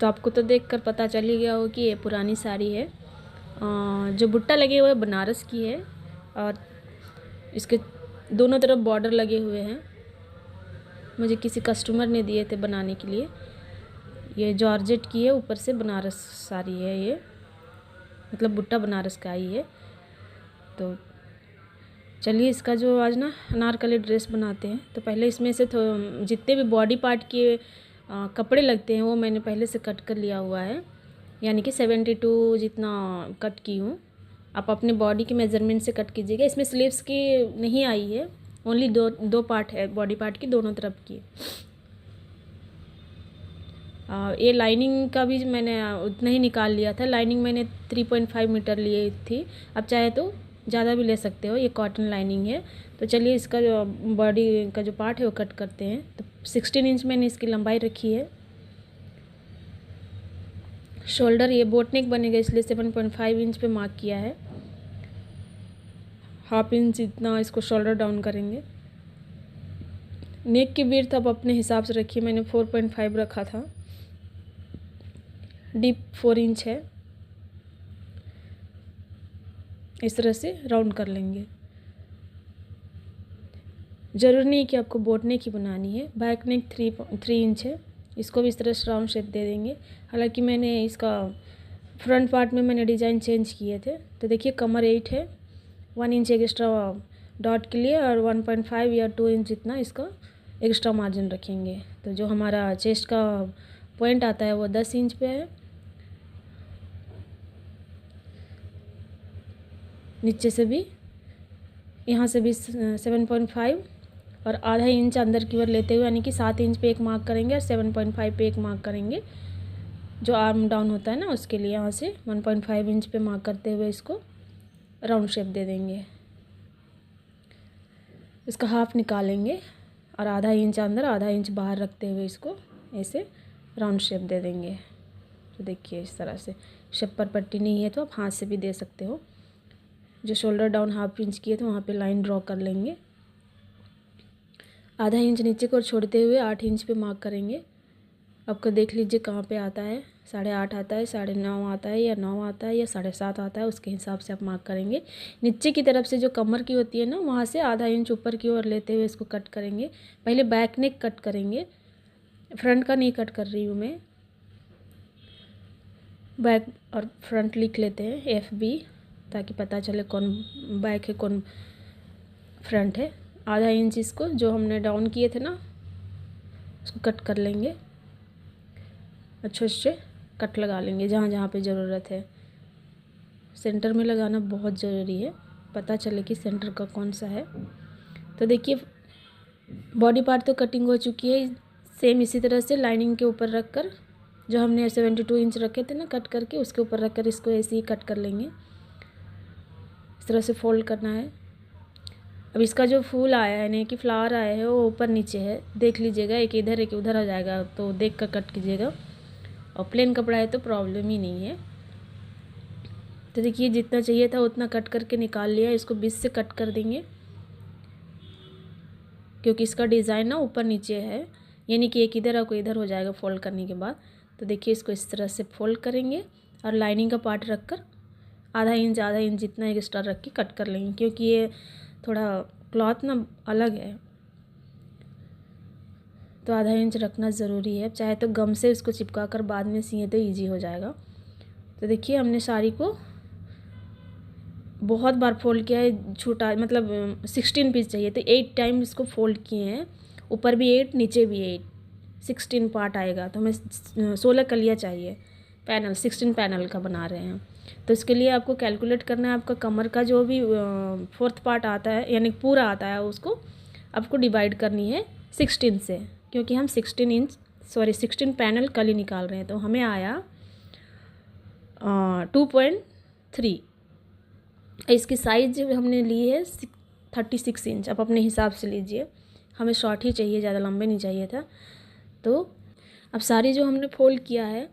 तो आपको तो देखकर पता चल ही गया हो कि ये पुरानी साड़ी है। जो बुट्टा लगे हुए बनारस की है और इसके दोनों तरफ बॉर्डर लगे हुए हैं। मुझे किसी कस्टमर ने दिए थे बनाने के लिए। ये जॉर्जेट की है, ऊपर से बनारस साड़ी है ये, मतलब बुट्टा बनारस का ही है। तो चलिए इसका जो आज ना अनारकली ड्रेस बनाते हैं। तो पहले इसमें से जितने भी बॉडी पार्ट के कपड़े लगते हैं वो मैंने पहले से कट कर लिया हुआ है, यानी कि 72 जितना कट की हूँ। आप अपने बॉडी के मेज़रमेंट से कट कीजिएगा। इसमें स्लीव्स की नहीं आई है, ओनली दो पार्ट है बॉडी पार्ट की, दोनों तरफ की। ये लाइनिंग का भी मैंने उतना ही निकाल लिया था। लाइनिंग मैंने 3.5 मीटर लिए थी, अब चाहे तो ज़्यादा भी ले सकते हो। ये कॉटन लाइनिंग है। तो चलिए इसका जो बॉडी का जो पार्ट है वो कट करते हैं। तो 16 इंच मैंने इसकी लंबाई रखी है। शोल्डर ये बोट नेक बनेगा, इसलिए 7.5 इंच पे मार्क किया है। हाफ इंच इतना इसको शोल्डर डाउन करेंगे। नेक की विड्थ आप अपने हिसाब से रखिए। मैंने 4.5 रखा था। डीप 4 इंच है। इस तरह से राउंड कर लेंगे। ज़रूरी नहीं कि आपको बोट नेक ही बनानी है। बैक नेक 3 इंच है, इसको भी इस तरह से राउंड शेप दे देंगे। हालांकि मैंने इसका फ्रंट पार्ट में मैंने डिज़ाइन चेंज किए थे। तो देखिए कमर 8 है, 1 इंच एक्स्ट्रा डॉट के लिए और 1.5 या 2 इंच जितना इसका एक्स्ट्रा मार्जिन रखेंगे। तो जो हमारा चेस्ट का पॉइंट आता है वो 10 इंच पे है। नीचे से भी, यहाँ से भी 7.5 और आधा इंच अंदर की ओर लेते हुए, यानी कि 7 इंच पे एक मार्क करेंगे और 7.5 पे एक मार्क करेंगे। जो आर्म डाउन होता है ना उसके लिए यहाँ से 1.5 इंच पे मार्क करते हुए इसको राउंड शेप दे देंगे। इसका हाफ निकालेंगे और आधा इंच अंदर आधा इंच बाहर रखते हुए इसको ऐसे राउंड शेप दे देंगे। तो देखिए इस तरह से। शेप पर पट्टी नहीं है तो आप हाथ से भी दे सकते हो। जो शोल्डर डाउन हाफ इंच किए थे वहाँ पे लाइन ड्रॉ कर लेंगे। आधा इंच नीचे को छोड़ते हुए 8 इंच पे मार्क करेंगे। आपको देख लीजिए कहाँ पे आता है। 8.5 आता है, 9.5 आता है, या 9 आता है, या 7.5 आता है, उसके हिसाब से आप मार्क करेंगे। नीचे की तरफ से जो कमर की होती है ना, वहाँ से आधा इंच ऊपर की ओर लेते हुए इसको कट करेंगे। पहले बैक नेक कट करेंगे, फ्रंट का नहीं कट कर रही हूँ मैं। बैक और फ्रंट लिख लेते हैं FB, ताकि पता चले कौन बैक है कौन फ्रंट है। आधा इंच इसको जो हमने डाउन किए थे ना उसको कट कर लेंगे। अच्छे से कट लगा लेंगे जहाँ जहाँ पे ज़रूरत है। सेंटर में लगाना बहुत ज़रूरी है, पता चले कि सेंटर का कौन सा है। तो देखिए बॉडी पार्ट तो कटिंग हो चुकी है। सेम इसी तरह से लाइनिंग के ऊपर रख कर, जो हमने 72 इंच रखे थे ना कट करके, उसके ऊपर रख कर इसको ऐसे ही कट कर लेंगे। इस तरह से फोल्ड करना है। अब इसका जो फूल आया है यानी कि फ्लावर आया है वो ऊपर नीचे है, देख लीजिएगा। एक इधर एक उधर आ जाएगा तो देख कर कट कीजिएगा। और प्लेन कपड़ा है तो प्रॉब्लम ही नहीं है। तो देखिए जितना चाहिए था उतना कट करके निकाल लिया। इसको 20 से कट कर देंगे, क्योंकि इसका डिज़ाइन ना ऊपर नीचे है, यानी कि एक इधर और कोई इधर हो जाएगा फोल्ड करने के बाद। तो देखिए इसको इस तरह से फोल्ड करेंगे और लाइनिंग का पार्ट रख कर आधा इंच जितना एक्स्ट्रा रख के कट कर लेंगे, क्योंकि ये थोड़ा क्लॉथ ना अलग है तो आधा इंच रखना ज़रूरी है। चाहे तो गम से इसको चिपका कर बाद में सिए तो ईजी हो जाएगा। तो देखिए हमने साड़ी को बहुत बार फोल्ड किया है। छोटा मतलब 16 पीस चाहिए तो 8 टाइम इसको फोल्ड किए हैं। ऊपर भी 8 नीचे भी 8, 16 पार्ट आएगा। तो हमें 16 कलियाँ चाहिए। पैनल 16 पैनल का बना रहे हैं तो इसके लिए आपको कैलकुलेट करना है। आपका कमर का जो भी 4th पार्ट आता है यानी पूरा आता है उसको आपको डिवाइड करनी है 16 से, क्योंकि हम 16 पैनल कली निकाल रहे हैं। तो हमें आया 2.3। इसकी साइज हमने ली है 36 इंच। आप अपने हिसाब से लीजिए, हमें शॉर्ट ही चाहिए, ज़्यादा लंबे नहीं चाहिए था। तो अब सारी जो हमने फोल्ड किया है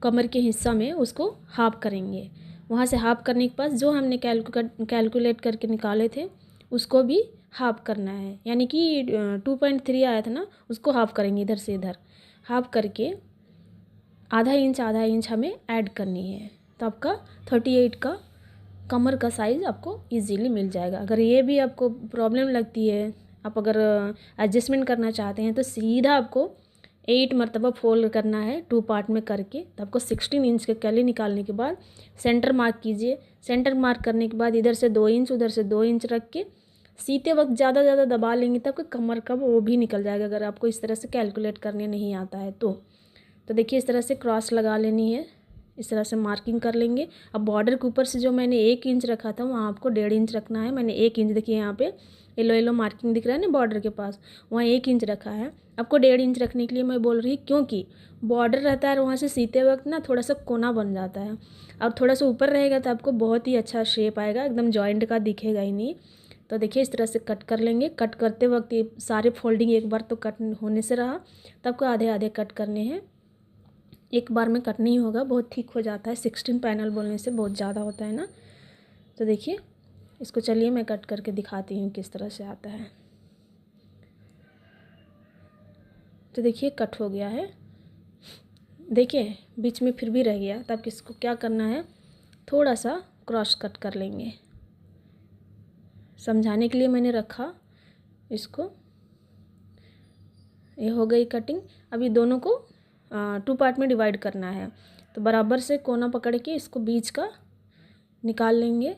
कमर के हिस्सा में उसको हाफ करेंगे। वहाँ से हाफ करने के पास जो हमने कैलकुलेट करके निकाले थे उसको भी हाफ करना है, यानी कि 2.3 आया था ना उसको हाफ करेंगे इधर से इधर। हाफ करके आधा इंच हमें ऐड करनी है। तो आपका 38 का कमर का साइज़ आपको इजीली मिल जाएगा। अगर ये भी आपको प्रॉब्लम लगती है, आप अगर एडजस्टमेंट करना चाहते हैं, तो सीधा आपको 8 मरतबा फोल्ड करना है 2 पार्ट में करके। तो आपको 16 इंच के कैली निकालने के बाद सेंटर मार्क कीजिए। सेंटर मार्क करने के बाद इधर से 2 इंच उधर से 2 इंच रख के सीते वक्त ज़्यादा दबा लेंगे तब आपका कमर का वो भी निकल जाएगा, अगर आपको इस तरह से कैलकुलेट करने नहीं आता है तो देखिए इस तरह से क्रॉस लगा लेनी है, इस तरह से मार्किंग कर लेंगे। अब बॉर्डर के ऊपर से जो मैंने 1 इंच रखा था वहाँ आपको 1.5 इंच रखना है। मैंने 1 इंच, देखिए यहाँ पे येलो मार्किंग दिख रहा है ना बॉर्डर के पास, वहाँ 1 इंच रखा है। आपको 1.5 इंच रखने के लिए मैं बोल रही हूँ, क्योंकि बॉर्डर रहता है और वहाँ से सीते वक्त ना थोड़ा सा कोना बन जाता है। अब थोड़ा सा ऊपर रहेगा तो आपको बहुत ही अच्छा शेप आएगा, एकदम जॉइंट का दिखेगा ही नहीं। तो देखिए इस तरह से कट कर लेंगे। कट करते वक्त ये सारे फोल्डिंग एक बार तो कट होने से रहा, तो आपको आधे आधे कट करने हैं, एक बार में कट नहीं होगा, बहुत थिक हो जाता है। 16 पैनल बोलने से बहुत ज़्यादा होता है ना। तो देखिए इसको, चलिए मैं कट करके दिखाती हूँ किस तरह से आता है। तो देखिए कट हो गया है, देखिए बीच में फिर भी रह गया, तब इसको क्या करना है, थोड़ा सा क्रॉस कट कर लेंगे। समझाने के लिए मैंने रखा इसको। ये हो गई कटिंग। अभी दोनों को 2 पार्ट में डिवाइड करना है। तो बराबर से कोना पकड़ के इसको बीच का निकाल लेंगे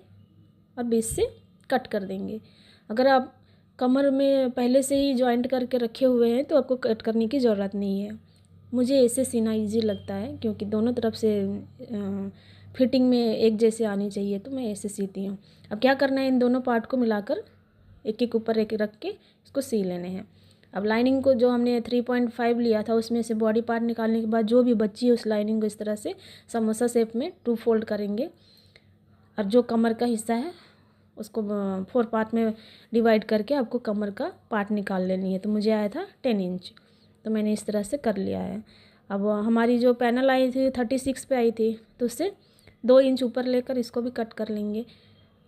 और बीच से कट कर देंगे। अगर आप कमर में पहले से ही जॉइंट करके रखे हुए हैं तो आपको कट करने की ज़रूरत नहीं है। मुझे ऐसे सीना इजी लगता है, क्योंकि दोनों तरफ से फिटिंग में एक जैसे आनी चाहिए, तो मैं ऐसे सीती हूँ। अब क्या करना है, इन दोनों पार्ट को मिलाकर एक एक ऊपर एक रख के इसको सी लेने हैं। अब लाइनिंग को जो हमने 3.5 लिया था उसमें से बॉडी पार्ट निकालने के बाद जो भी बची है उस लाइनिंग को इस तरह से समोसा शेप में 2 फोल्ड करेंगे, और जो कमर का हिस्सा है उसको 4 पार्ट में डिवाइड करके आपको कमर का पार्ट निकाल लेनी है। तो मुझे आया था 10 इंच, तो मैंने इस तरह से कर लिया है। अब हमारी जो पैनल आई थी 36 पे आई थी, तो उससे 2 इंच ऊपर लेकर इसको भी कट कर लेंगे।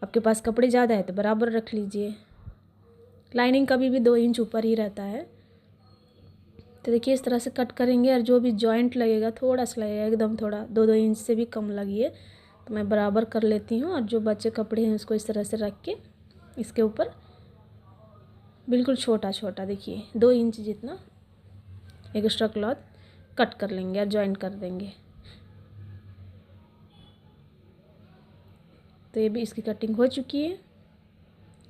आपके पास कपड़े ज़्यादा है तो बराबर रख लीजिए, लाइनिंग कभी भी 2 इंच ऊपर ही रहता है। तो देखिए इस तरह से कट करेंगे, और जो भी जॉइंट लगेगा थोड़ा सा लगेगा, एकदम थोड़ा 2-2 इंच से भी कम लगिए। तो मैं बराबर कर लेती हूँ, और जो बचे कपड़े हैं उसको इस तरह से रख के इसके ऊपर बिल्कुल छोटा छोटा, देखिए 2 इंच जितना एक्स्ट्रा क्लॉथ कट कर लेंगे और जॉइंट कर देंगे। तो ये भी इसकी कटिंग हो चुकी है।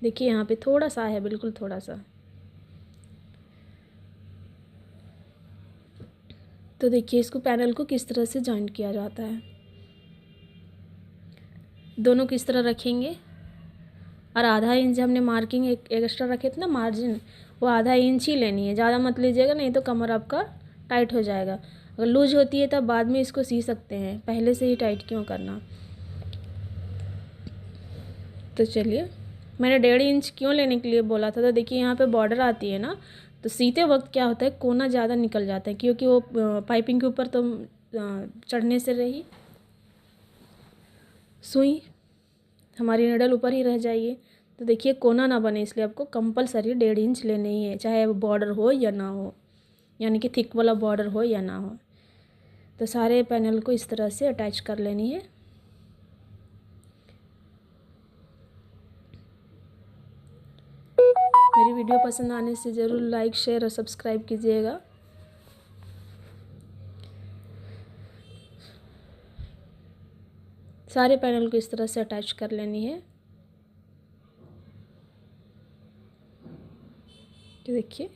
देखिए यहाँ पे थोड़ा सा है, बिल्कुल थोड़ा सा। तो देखिए इसको पैनल को किस तरह से जॉइंट किया जाता है। दोनों किस तरह रखेंगे, और आधा इंच हमने मार्किंग एक एक्स्ट्रा रखे थे ना मार्जिन, वो आधा इंच ही लेनी है, ज़्यादा मत लीजिएगा, नहीं तो कमर आपका टाइट हो जाएगा। अगर लूज होती है तब बाद में इसको सी सकते हैं, पहले से ही टाइट क्यों करना। तो चलिए, मैंने 1.5 इंच क्यों लेने के लिए बोला था, तो देखिए यहाँ पे बॉर्डर आती है ना, तो सीते वक्त क्या होता है, कोना ज़्यादा निकल जाता है, क्योंकि वो पाइपिंग के ऊपर तो चढ़ने से रही सुई हमारी निडल ऊपर ही रह जाइए। तो देखिए कोना ना बने, इसलिए आपको कंपलसरी 1.5 इंच लेने ही है, चाहे वो बॉर्डर हो या ना हो, यानी कि थिक वाला बॉर्डर हो या ना हो। तो सारे पैनल को इस तरह से अटैच कर लेनी है। मेरी वीडियो पसंद आने से ज़रूर लाइक शेयर और सब्सक्राइब कीजिएगा। सारे पैनल को इस तरह से अटैच कर लेनी है। तो देखिए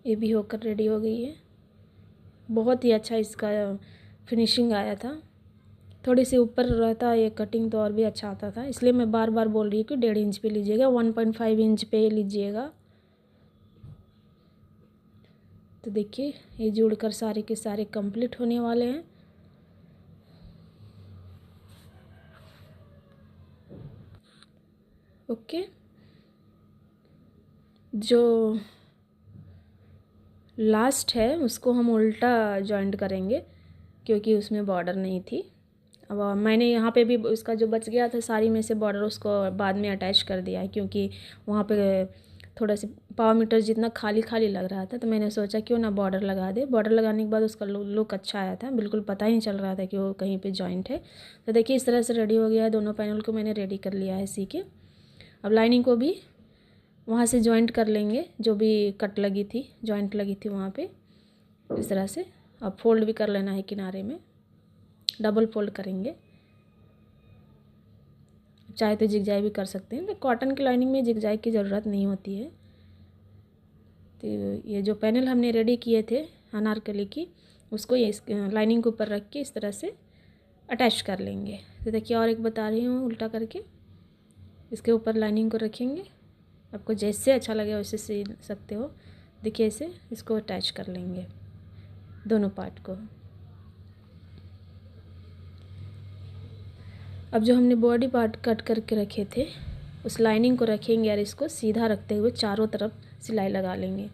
ये भी होकर रेडी हो गई है। बहुत ही अच्छा इसका फिनिशिंग आया था। थोड़ी सी ऊपर रहता ये कटिंग तो और भी अच्छा आता था, इसलिए मैं बार बार बोल रही हूँ कि 1.5 इंच पे लीजिएगा, 1.5 इंच पे लीजिएगा। तो देखिए ये जुड़कर सारे के सारे कंप्लीट होने वाले हैं। ओके, जो लास्ट है उसको हम उल्टा जॉइंट करेंगे, क्योंकि उसमें बॉर्डर नहीं थी। अब मैंने यहाँ पे भी उसका जो बच गया था साड़ी में से बॉर्डर, उसको बाद में अटैच कर दिया है, क्योंकि वहाँ पे थोड़ा सा पाव मीटर जितना खाली खाली लग रहा था, तो मैंने सोचा क्यों ना बॉर्डर लगा दे। बॉर्डर लगाने के बाद उसका लुक अच्छा आया था, बिल्कुल पता ही नहीं चल रहा था कि वो कहीं पे जॉइंट है। तो देखिए इस तरह से रेडी हो गया है। दोनों पैनल को मैंने रेडी कर लिया है सी के। अब लाइनिंग को भी वहाँ से जॉइंट कर लेंगे, जो भी कट लगी थी, जॉइंट लगी थी वहाँ पे, इस तरह से। अब फोल्ड भी कर लेना है किनारे में, डबल फोल्ड करेंगे। चाहे तो जिगजैग भी कर सकते हैं, तो कॉटन की लाइनिंग में जिगजैग की ज़रूरत नहीं होती है। तो ये जो पैनल हमने रेडी किए थे अनारकली की, उसको ये लाइनिंग के ऊपर रख के इस तरह से अटैच कर लेंगे। तो देखिए और एक बता रही हूँ उल्टा करके, इसके ऊपर लाइनिंग को रखेंगे। आपको जैसे अच्छा लगे वैसे सिल सकते हो। देखिए ऐसे इसको अटैच कर लेंगे दोनों पार्ट को। अब जो हमने बॉडी पार्ट कट करके रखे थे, उस लाइनिंग को रखेंगे और इसको सीधा रखते हुए चारों तरफ सिलाई लगा लेंगे।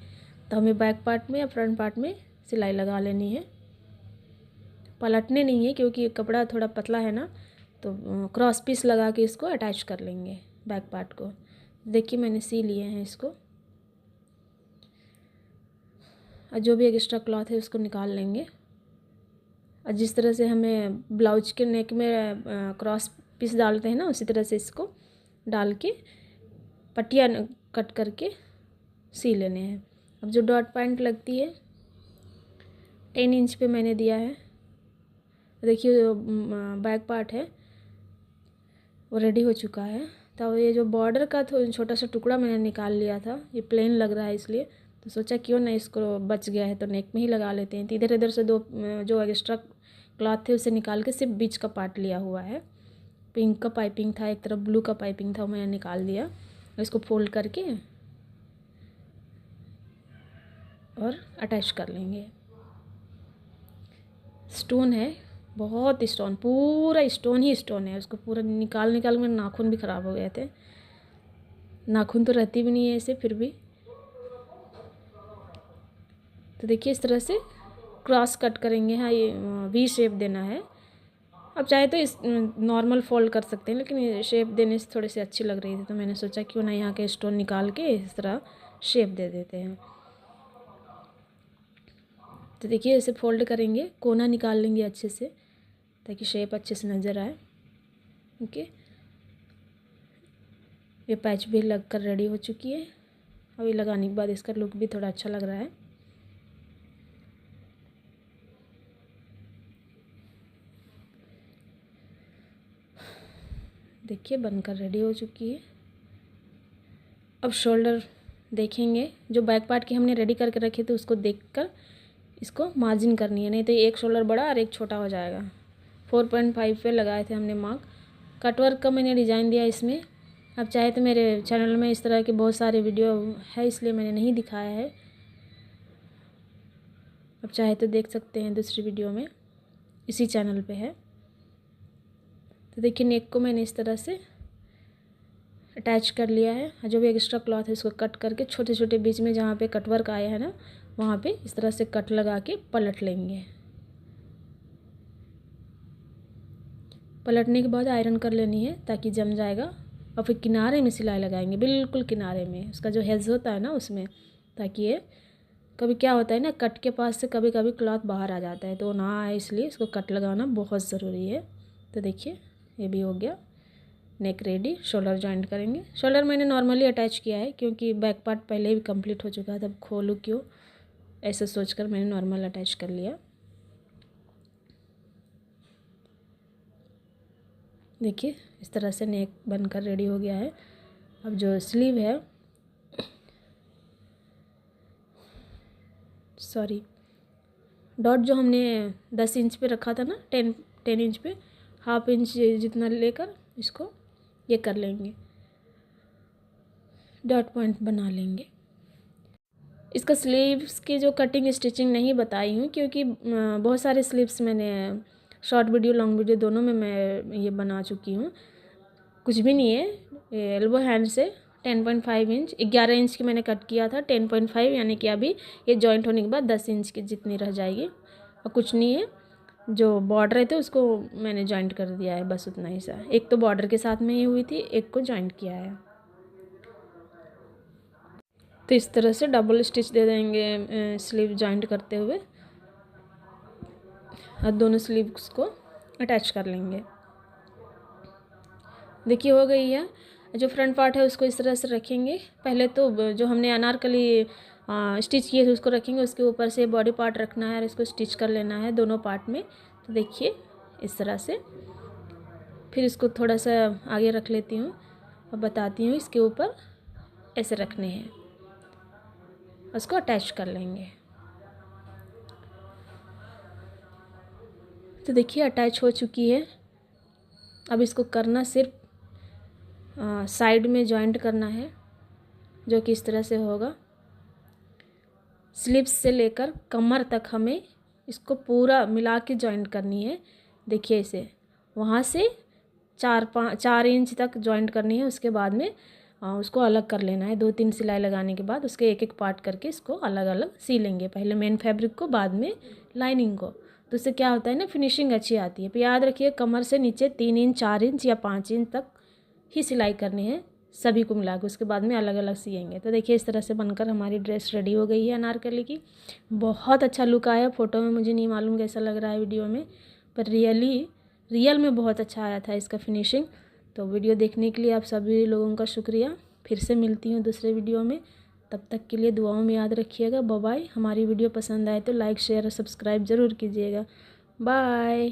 तो हमें बैक पार्ट में या फ्रंट पार्ट में सिलाई लगा लेनी है, पलटने नहीं है, क्योंकि कपड़ा थोड़ा पतला है ना, तो क्रॉस पीस लगा के इसको अटैच कर लेंगे बैक पार्ट को। देखिए मैंने सी लिए हैं इसको। और जो भी एक्स्ट्रा क्लॉथ है उसको निकाल लेंगे। और जिस तरह से हमें ब्लाउज के नेक में क्रॉस पीस डालते हैं ना, उसी तरह से इसको डाल के पट्टियाँ कट करके सी लेने हैं। अब जो डॉट पॉइंट लगती है 10 इंच पे मैंने दिया है। देखिए जो बैक पार्ट है वो रेडी हो चुका है। तो ये जो बॉर्डर का छोटा सा टुकड़ा मैंने निकाल लिया था, ये प्लेन लग रहा है इसलिए, तो सोचा क्यों ना इसको बच गया है तो नेक में ही लगा लेते हैं। तो इधर इधर से दो जो एक्स्ट्रा क्लॉथ थे उसे निकाल के सिर्फ बीच का पार्ट लिया हुआ है। पिंक का पाइपिंग था, एक तरफ ब्लू का पाइपिंग था, वो मैंने निकाल दिया। इसको फोल्ड करके और अटैच कर लेंगे। स्टोन है, बहुत स्टोन, पूरा स्टोन ही स्टोन है। उसको पूरा निकाल मेरे नाखून भी ख़राब हो गए थे। नाखून तो रहती भी नहीं है ऐसे, फिर भी। तो देखिए इस तरह से क्रॉस कट करेंगे। हाँ, ये वी शेप देना है। अब चाहे तो इस नॉर्मल फोल्ड कर सकते हैं, लेकिन ये शेप देने से थोड़ी सी अच्छी लग रही थी, तो मैंने सोचा क्यों ना यहाँ के स्टोन निकाल के इस तरह शेप दे देते हैं। तो देखिए इसे फोल्ड करेंगे, कोना निकाल लेंगे अच्छे से ताकि शेप अच्छे से नज़र आए। ओके, ये पैच भी लग कर रेडी हो चुकी है। अब ये लगाने के बाद इसका लुक भी थोड़ा अच्छा लग रहा है। देखिए बनकर रेडी हो चुकी है। अब शोल्डर देखेंगे, जो बैक पार्ट की हमने रेडी करके रखे थे उसको देखकर इसको मार्जिन करनी है, नहीं तो एक शोल्डर बड़ा और एक छोटा हो जाएगा। 4.5 पे लगाए थे हमने मार्क। कटवर्क का मैंने डिज़ाइन दिया इसमें। अब चाहे तो मेरे चैनल में इस तरह के बहुत सारे वीडियो है, इसलिए मैंने नहीं दिखाया है। अब चाहे तो देख सकते हैं दूसरी वीडियो में, इसी चैनल पे है। तो देखिए नेक को मैंने इस तरह से अटैच कर लिया है। जो भी एक्स्ट्रा क्लॉथ है उसको कट करके छोटे छोटे बीच में जहाँ पे कटवर्क आया है ना, वहाँ पे इस तरह से कट लगा के पलट लेंगे। पलटने के बाद आयरन कर लेनी है ताकि जम जाएगा। और फिर किनारे में सिलाई लगाएंगे, बिल्कुल किनारे में, उसका जो हेज होता है ना उसमें, ताकि ये कभी क्या होता है ना, कट के पास से कभी कभी क्लॉथ बाहर आ जाता है, तो ना आए, इसलिए इसको कट लगाना बहुत ज़रूरी है। तो देखिए ये भी हो गया, नेक रेडी। शोल्डर जॉइंट करेंगे। शोल्डर मैंने नॉर्मली अटैच किया है क्योंकि बैक पार्ट पहले ही कंप्लीट हो चुका है, तब खोलूँ क्यों, ऐसे सोचकर मैंने नॉर्मल अटैच कर लिया। देखिए इस तरह से नेक बनकर रेडी हो गया है। अब जो स्लीव है, सॉरी, डॉट जो हमने 10 इंच पे रखा था ना, 10 इंच पे, हाफ इंच जितना लेकर इसको ये कर लेंगे, डॉट पॉइंट बना लेंगे। इसका स्लीव्स की जो कटिंग स्टिचिंग नहीं बताई हूँ, क्योंकि बहुत सारे स्लीव्स मैंने शॉर्ट वीडियो लॉन्ग वीडियो दोनों में मैं ये बना चुकी हूँ। कुछ भी नहीं है। एल्बो हैंड से 10.5 इंच, 11 इंच की मैंने कट किया था, 10.5 यानी कि अभी ये जॉइंट होने के बाद 10 इंच की जितनी रह जाएगी। और कुछ नहीं है, जो बॉर्डर रहते उसको मैंने जॉइंट कर दिया है, बस उतना ही सा। एक तो बॉर्डर के साथ में ही हुई थी, एक को जॉइंट किया है। तो इस तरह से डबल स्टिच दे देंगे स्लीव जॉइंट करते हुए और दोनों स्लीव्स को अटैच कर लेंगे। देखिए हो गई है। जो फ्रंट पार्ट है उसको इस तरह से रखेंगे। पहले तो जो हमने अनारकली स्टिच किए थे उसको रखेंगे, उसके ऊपर से बॉडी पार्ट रखना है और इसको स्टिच कर लेना है दोनों पार्ट में। तो देखिए इस तरह से। फिर इसको थोड़ा सा आगे रख लेती हूँ और बताती हूँ इसके ऊपर ऐसे रखने हैं, उसको अटैच कर लेंगे। तो देखिए अटैच हो चुकी है। अब इसको करना सिर्फ साइड में जॉइंट करना है, जो कि इस तरह से होगा। स्लीव्स से लेकर कमर तक हमें इसको मिला के जॉइंट करनी है। देखिए इसे वहाँ से 4 इंच तक जॉइंट करनी है। उसके बाद में उसको अलग कर लेना है। 2-3 सिलाई लगाने के बाद उसके एक एक पार्ट करके इसको अलग अलग सी लेंगे, पहले मेन फैब्रिक को, बाद में लाइनिंग को। तो इससे क्या होता है ना, फिनिशिंग अच्छी आती है। तो याद रखिए कमर से नीचे 3 इंच, 4 इंच या 5 इंच तक ही सिलाई करनी है सभी को मिला के, उसके बाद में अलग अलग सिएंगे। तो देखिए इस तरह से बनकर हमारी ड्रेस रेडी हो गई है अनारकली की। बहुत अच्छा लुक आया। फ़ोटो में मुझे नहीं मालूम कैसा लग रहा है वीडियो में, पर रियल में बहुत अच्छा आया था इसका फिनिशिंग। तो वीडियो देखने के लिए आप सभी लोगों का शुक्रिया। फिर से मिलती हूँ दूसरे वीडियो में, तब तक के लिए दुआओं में याद रखिएगा। Bye bye. हमारी वीडियो पसंद आए तो लाइक, शेयर और सब्सक्राइब ज़रूर कीजिएगा। बाय।